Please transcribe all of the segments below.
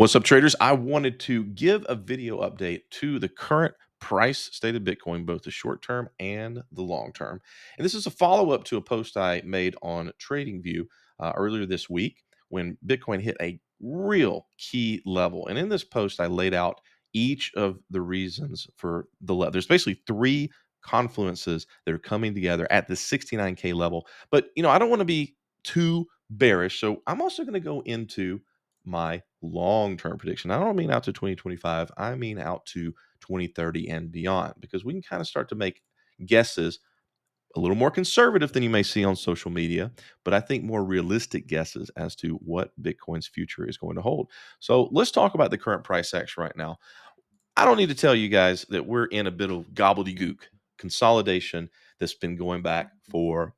What's up, traders? I wanted to give a video update to the current price state of Bitcoin, both the short term and the long term. And this is a follow up to a post I made on TradingView earlier this week when Bitcoin hit a real key level. And in this post, I laid out each of the reasons for the level. There's basically three confluences that are coming together at the 69K level. But, I don't want to be too bearish. So I'm also going to go into my long-term prediction. I don't mean out to 2025. I mean out to 2030 and beyond, because we can kind of start to make guesses a little more conservative than you may see on social media, but I think more realistic guesses as to what Bitcoin's future is going to hold. So let's talk about the current price action right now. I don't need to tell you guys that we're in a bit of gobbledygook consolidation that's been going back for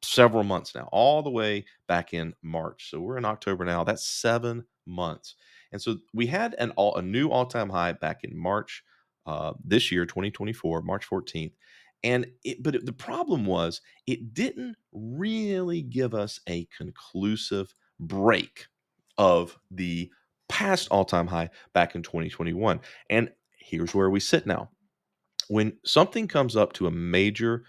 several months now, all the way back in March. So we're in October now. That's 7 months. And so we had a new all-time high back in March this year, 2024, March 14th. But the problem was it didn't really give us a conclusive break of the past all-time high back in 2021. And here's where we sit now. When something comes up to a major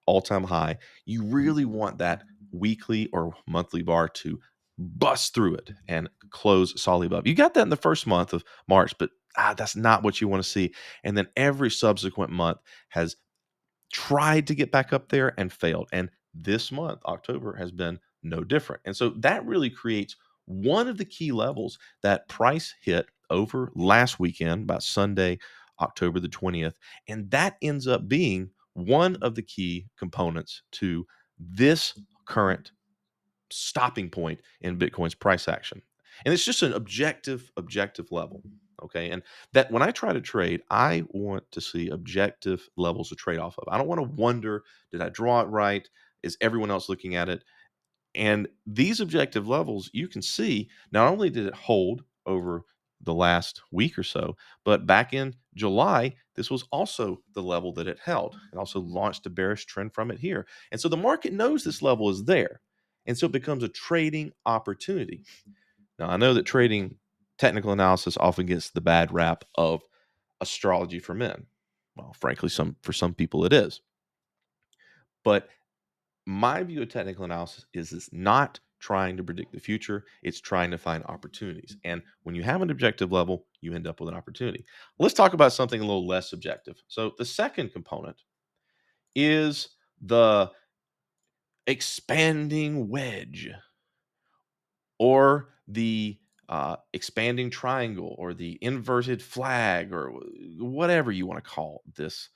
all-time high, you really want that weekly or monthly bar to bust through it and close solidly above. You got that in the first month of March, but that's not what you want to see. And then every subsequent month has tried to get back up there and failed. And this month, October, has been no different. And so that really creates one of the key levels that price hit over last weekend, about Sunday, October the 20th. And that ends up being one of the key components to this current stopping point in Bitcoin's price action. And it's just an objective level. Okay. And that when I try to trade, I want to see objective levels to trade off of. I don't want to wonder, did I draw it right? Is everyone else looking at it? And these objective levels, you can see not only did it hold over the last week or so, but back in July, this was also the level that it held. It also launched a bearish trend from it here. And so the market knows this level is there. And so it becomes a trading opportunity. Now, I know that trading technical analysis often gets the bad rap of astrology for men. Well, frankly, for some people it is. But my view of technical analysis is it's not trying to predict the future, it's trying to find opportunities. And when you have an objective level, you end up with an opportunity. Let's talk about something a little less subjective. So the second component is the expanding wedge, or the expanding triangle, or the inverted flag, or whatever you want to call this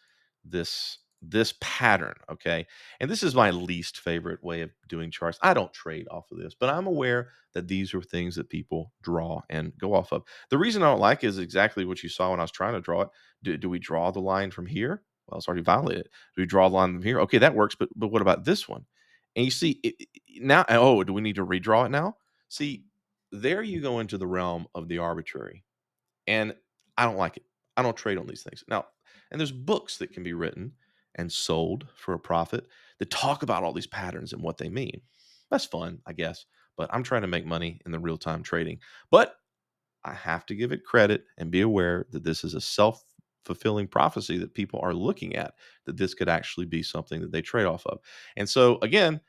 pattern. Okay, and this is my least favorite way of doing charts. I don't trade off of this, but I'm aware that these are things that people draw and go off of. The reason I don't like it is exactly what you saw when I was trying to draw it. Do we draw the line from here? Well, it's already violated. Do we draw the line from here? Okay, that works, but what about this one? And you see now, oh, do we need to redraw it now? See, there you go into the realm of the arbitrary. And I don't like it. I don't trade on these things. Now, and there's books that can be written and sold for a profit that talk about all these patterns and what they mean. That's fun, I guess. But I'm trying to make money in the real time trading. But I have to give it credit and be aware that this is a self fulfilling prophecy that people are looking at, that this could actually be something that they trade off of. And so, again,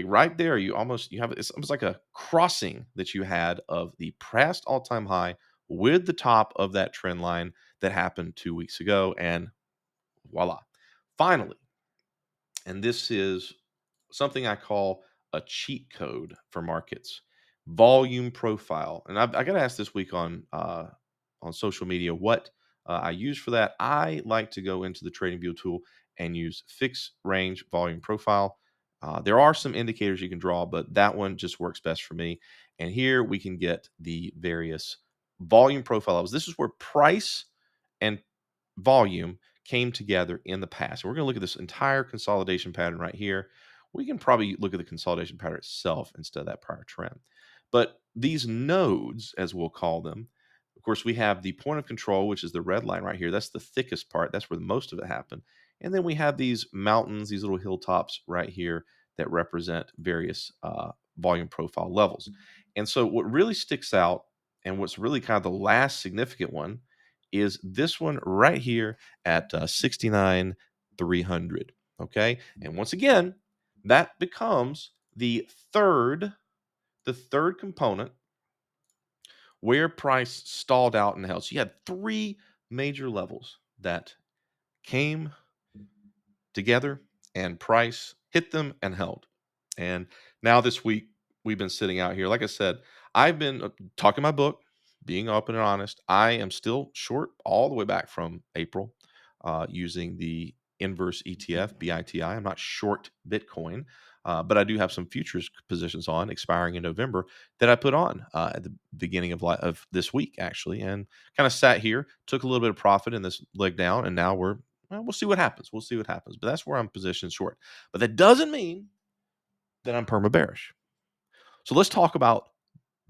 right there, you have it's almost like a crossing that you had of the past all time high with the top of that trend line that happened 2 weeks ago. And voila, finally. And this is something I call a cheat code for markets: volume profile. And I got asked this week on social media what I use for that. I like to go into the TradingView tool and use fixed range volume profile. There are some indicators you can draw, but that one just works best for me. And here we can get the various volume profile levels. This is where price and volume came together in the past. And we're going to look at this entire consolidation pattern right here. We can probably look at the consolidation pattern itself instead of that prior trend. But these nodes, as we'll call them, of course, we have the point of control, which is the red line right here. That's the thickest part. That's where most of it happened. And then we have these mountains, these little hilltops right here that represent various volume profile levels. And so what really sticks out And what's really kind of the last significant one is this one right here at 69,300. Okay. And once again, that becomes the third component where price stalled out and held. So you had three major levels that came together and price hit them and held. And now this week, we've been sitting out here. Like I said, I've been talking my book, being open and honest. I am still short all the way back from April using the inverse ETF, BITI. I'm not short Bitcoin, but I do have some futures positions on expiring in November that I put on at the beginning of this week, actually, and kind of sat here, took a little bit of profit in this leg down, and now we'll see what happens. We'll see what happens. But that's where I'm positioned short. But that doesn't mean that I'm perma bearish. So let's talk about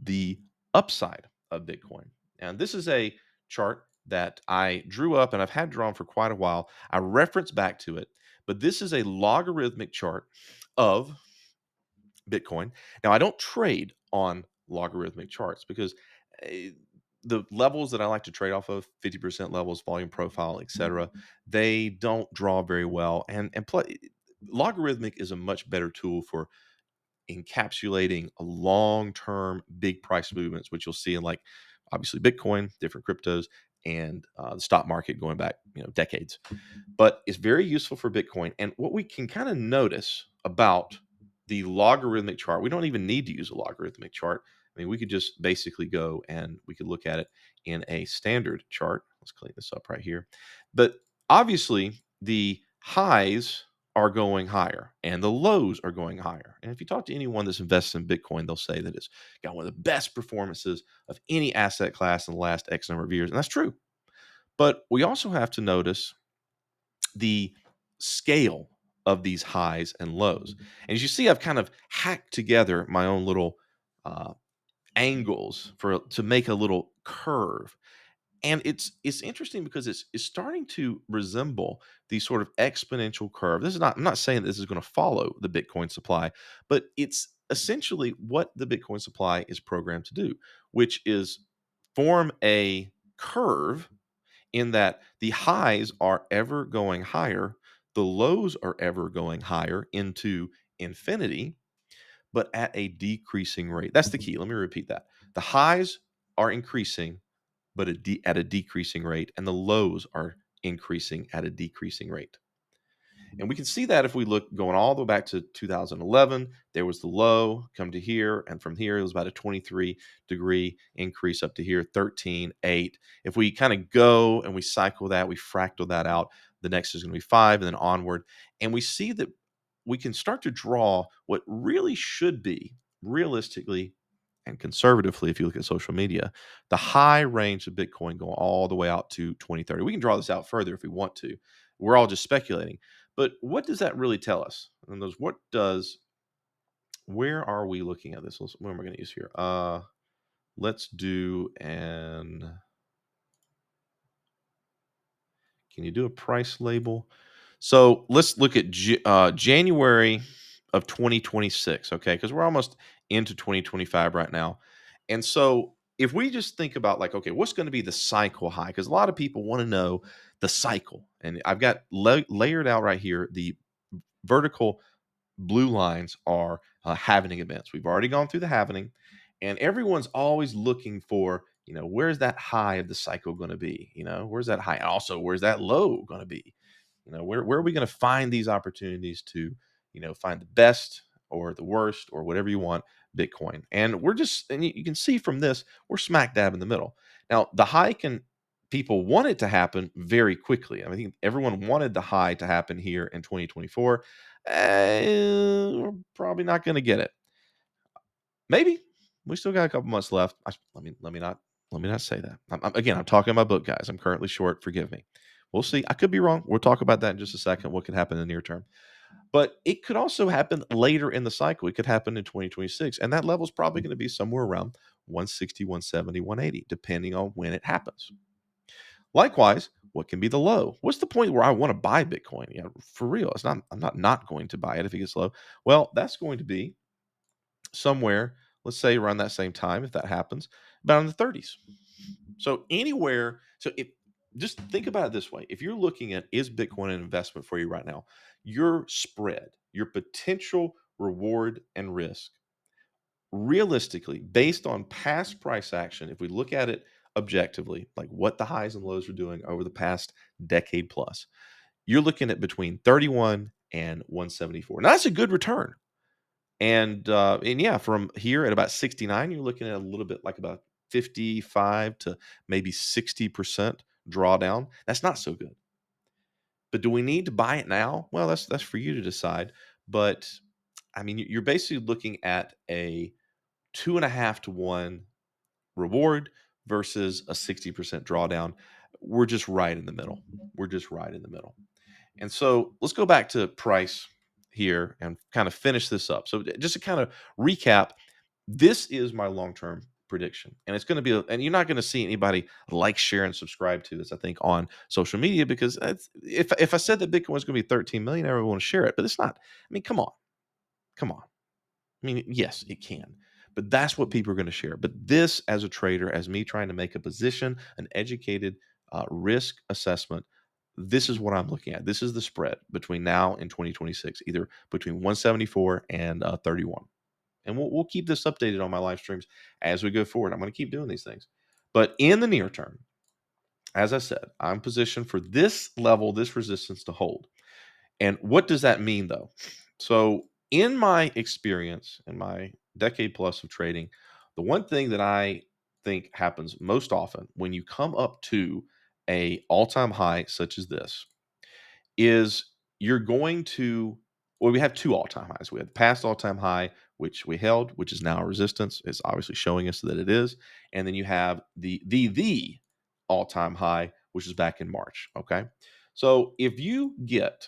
the upside of Bitcoin. And this is a chart that I drew up and I've had drawn for quite a while. I reference back to it, but this is a logarithmic chart of Bitcoin. Now, I don't trade on logarithmic charts because eh, the levels that I like to trade off of, 50% levels, volume profile, etc., they don't draw very well. And logarithmic is a much better tool for encapsulating a long-term big price movements, which you'll see in, like, obviously Bitcoin, different cryptos, and the stock market going back, decades. But it's very useful for Bitcoin. And what we can kind of notice about the logarithmic chart, we don't even need to use a logarithmic chart. I mean, we could just basically go and we could look at it in a standard chart. Let's clean this up right here. But obviously, the highs are going higher and the lows are going higher. And if you talk to anyone that's invested in Bitcoin, they'll say that it's got one of the best performances of any asset class in the last X number of years. And that's true. But we also have to notice the scale of these highs and lows. And as you see, I've kind of hacked together my own little uh, angles to make a little curve. And it's interesting because it's starting to resemble the sort of exponential curve. This is not I'm not saying this is going to follow the Bitcoin supply, but it's essentially what the Bitcoin supply is programmed to do, which is form a curve in that the highs are ever going higher, the lows are ever going higher into infinity, but at a decreasing rate. That's the key. Let me repeat that. The highs are increasing, but at a decreasing rate, and the lows are increasing at a decreasing rate. And we can see that if we look going all the way back to 2011, there was the low, come to here, and from here it was about a 23-degree increase up to here, 13, 8. If we kind of go and we cycle that, we fractal that out, the next is going to be 5 and then onward. And we see that we can start to draw what really should be realistically and conservatively, if you look at social media, the high range of Bitcoin going all the way out to 2030. We can draw this out further if we want to. We're all just speculating. But what does that really tell us? And those, where are we looking at this? What am I going to use here? Let's do can you do a price label? So let's look at January of 2026, okay? Because we're almost into 2025 right now. And so if we just think about, like, okay, what's going to be the cycle high? Because a lot of people want to know the cycle. And I've got layered out right here the vertical blue lines are halvening events. We've already gone through the halvening, and everyone's always looking for, where's that high of the cycle going to be? Where's that high? And also, where's that low going to be? Where are we going to find these opportunities to, find the best or the worst or whatever you want Bitcoin? And and you can see from this, we're smack dab in the middle. Now, the high people want it to happen very quickly. I think everyone wanted the high to happen here in 2024. We're probably not going to get it. Maybe we still got a couple months left. Let me not say that. I'm talking about book, guys. I'm currently short. Forgive me. We'll see. I could be wrong. We'll talk about that in just a second. What could happen in the near term? But it could also happen later in the cycle. It could happen in 2026, and that level is probably going to be somewhere around 160, 170, 180, depending on when it happens. Likewise, what can be the low? What's the point where I want to buy Bitcoin? For real. I'm not going to buy it if it gets low. Well, that's going to be somewhere let's say around that same time, if that happens, about in the 30s. So anywhere, so if just think about it this way. If you're looking at is Bitcoin an investment for you right now, your spread, your potential reward and risk, realistically, based on past price action, if we look at it objectively, like what the highs and lows are doing over the past decade plus, you're looking at between 31 and 174. Now that's a good return. And yeah, from here at about 69, you're looking at a little bit like about 55 to maybe 60% drawdown. That's not so good. But do we need to buy it now? Well, that's for you to decide. But I mean, you're basically looking at a 2.5 to 1 reward versus a 60% drawdown. We're just right in the middle. We're just right in the middle. And so let's go back to price here and kind of finish this up. So just to kind of recap, this is my long-term prediction. And it's going to be, and you're not going to see anybody like, share, and subscribe to this, I think, on social media, because if I said that Bitcoin is going to be 13 million, everyone would share it, but it's not. I mean, come on, come on. I mean, yes, it can, but that's what people are going to share. But this, as a trader, as me trying to make a position, an educated risk assessment, this is what I'm looking at. This is the spread between now and 2026, either between 174 and 31. And we'll keep this updated on my live streams as we go forward. I'm going to keep doing these things. But in the near term, as I said, I'm positioned for this level, this resistance to hold. And what does that mean, though? So, in my experience, in my decade plus of trading, the one thing that I think happens most often when you come up to a all-time high such as this is you're going to, well, we have two all-time highs. We have the past all-time high, which we held, which is now a resistance. It's obviously showing us that it is. And then you have the all-time high, which is back in March. Okay. So if you get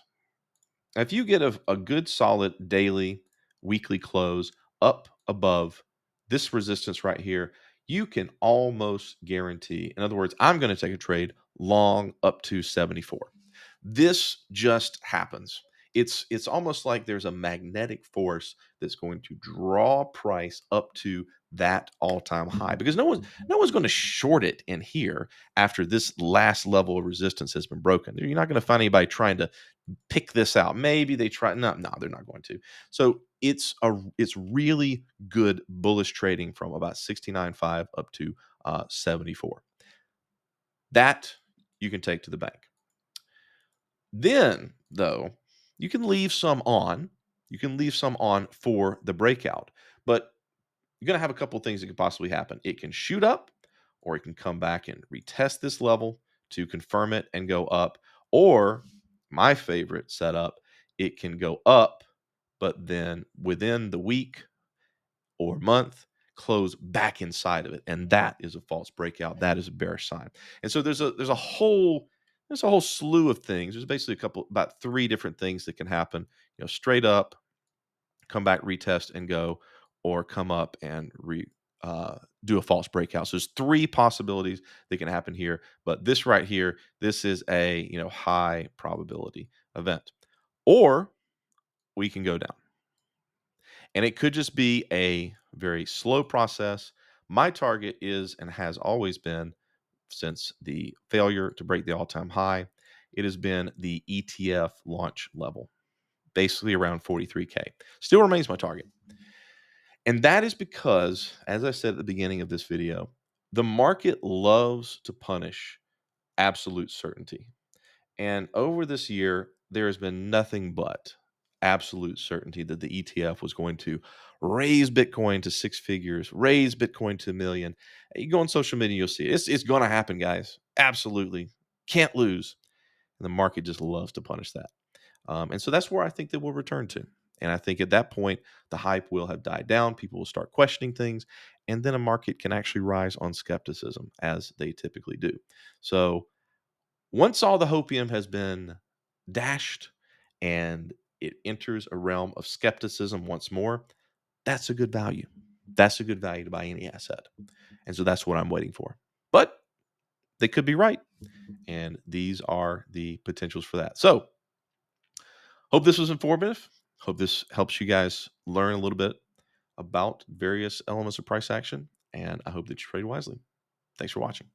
a good solid daily, weekly close up above this resistance right here, you can almost guarantee. In other words, I'm going to take a trade long up to 74. This just happens. It's almost like there's a magnetic force that's going to draw price up to that all-time high, because no one's going to short it in here after this last level of resistance has been broken. You're not going to find anybody trying to pick this out. Maybe they try. No, they're not going to. So it's really good bullish trading from about 69.5 up to 74. That you can take to the bank. Then, though, you can leave some on. You can leave some on for the breakout. But you're going to have a couple of things that could possibly happen. It can shoot up, or it can come back and retest this level to confirm it and go up. Or my favorite setup, it can go up, but then within the week or month, close back inside of it, and that is a false breakout. That is a bearish sign. And so there's a whole slew of things. There's basically about three different things that can happen. Straight up, come back, retest, and go, or come up and do a false breakout. So there's three possibilities that can happen here. But this right here, this is a high probability event. Or we can go down. And it could just be a very slow process. My target is and has always been, since the failure to break the all-time high, it has been the ETF launch level, basically around 43K. Still remains my target. And that is because, as I said at the beginning of this video, the market loves to punish absolute certainty. And over this year, there has been nothing but absolute certainty that the ETF was going to raise Bitcoin to six figures, raise Bitcoin to a million. You go on social media, you'll see it. It's going to happen, guys. Absolutely. Can't lose. And the market just loves to punish that. And so that's where I think that we'll return to. And I think at that point, the hype will have died down. People will start questioning things. And then a market can actually rise on skepticism, as they typically do. So once all the hopium has been dashed and it enters a realm of skepticism once more, that's a good value. That's a good value to buy any asset. And so that's what I'm waiting for. But they could be right. And these are the potentials for that. So hope this was informative. Hope this helps you guys learn a little bit about various elements of price action, and I hope that you trade wisely. Thanks for watching.